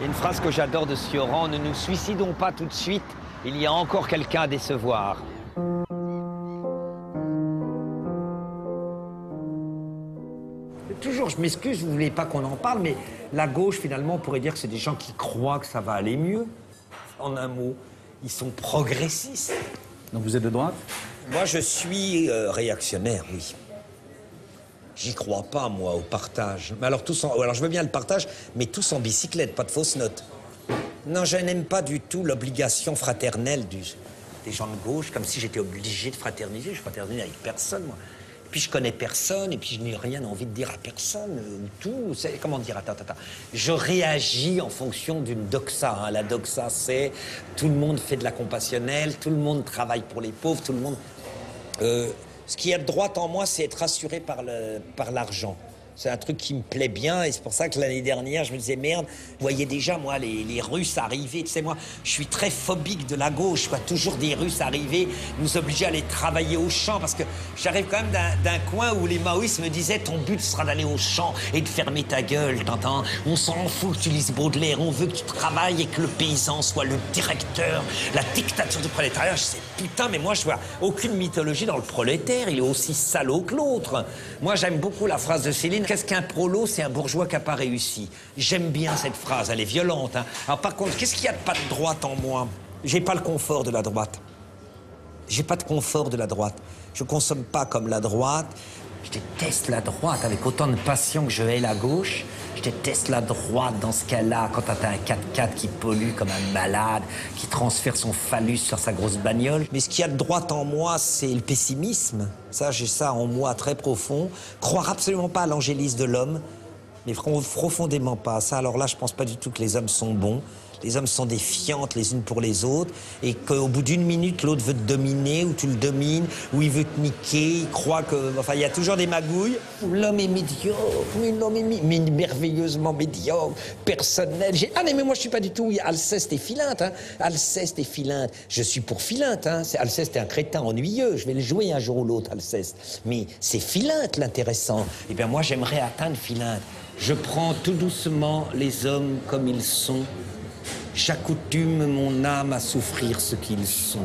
Il y a une phrase que j'adore de Sioran, ne nous suicidons pas tout de suite, il y a encore quelqu'un à décevoir. Toujours, je m'excuse, vous ne voulez pas qu'on en parle, mais la gauche, finalement, on pourrait dire que c'est des gens qui croient que ça va aller mieux. En un mot, ils sont progressistes. Donc vous êtes de droite? Moi, je suis réactionnaire, oui. J'y crois pas, moi, au partage. Mais alors, alors, je veux bien le partage, mais tous en bicyclette, pas de fausses notes. Non, je n'aime pas du tout l'obligation fraternelle des gens de gauche, comme si j'étais obligé de fraterniser. Je fraternise avec personne, moi. Puis je connais personne, et puis je n'ai rien envie de dire à personne, ou tout. Comment dire, attends. Je réagis en fonction d'une doxa. Hein. La doxa, c'est tout le monde fait de la compassionnelle, tout le monde travaille pour les pauvres, tout le monde... ce qui est de droite en moi, c'est être rassuré par l'argent. C'est un truc qui me plaît bien, et c'est pour ça que l'année dernière, je me disais, merde, vous voyez déjà, moi, les Russes arriver. Tu sais, moi, je suis très phobique de la gauche, quoi. Toujours des Russes arriver, nous obliger à aller travailler au champ, parce que j'arrive quand même d'un coin où les maoïstes me disaient, ton but sera d'aller au champ et de fermer ta gueule, t'entends? On s'en fout que tu lises Baudelaire, on veut que tu travailles et que le paysan soit le directeur, la dictature du prolétariat. Je sais, putain, mais moi, je vois aucune mythologie dans le prolétaire, il est aussi salaud que l'autre. Moi, j'aime beaucoup la phrase de Céline. Qu'est-ce qu'un prolo? C'est un bourgeois qui n'a pas réussi. J'aime bien cette phrase, elle est violente. Hein. Alors par contre, qu'est-ce qu'il y a de pas de droite en moi? J'ai pas le confort de la droite. J'ai pas de confort de la droite. Je consomme pas comme la droite. Je déteste la droite avec autant de passion que je hais la gauche. Je déteste la droite dans ce cas-là, quand t'as un 4x4 qui pollue comme un malade, qui transfère son phallus sur sa grosse bagnole. Mais ce qu'il y a de droite en moi, c'est le pessimisme. Ça, j'ai ça en moi très profond. Croire absolument pas à l'angélisme de l'homme, mais profondément pas. Ça, alors là, je pense pas du tout que les hommes sont bons. Les hommes sont des fientes les unes pour les autres, et qu'au bout d'une minute, l'autre veut te dominer, ou tu le domines, ou il veut te niquer, il croit que... Enfin, il y a toujours des magouilles. L'homme est médiocre, mais l'homme est merveilleusement médiocre, personnel. Ah mais moi, je suis pas du tout... Alceste et Philinte, hein. Alceste et Philinte. Je suis pour Philinte, hein. Alceste est un crétin ennuyeux, je vais le jouer un jour ou l'autre, Alceste. Mais c'est Philinte, l'intéressant. Eh bien, moi, j'aimerais atteindre Philinte. Je prends tout doucement les hommes comme ils sont. J'accoutume mon âme à souffrir ce qu'ils sont.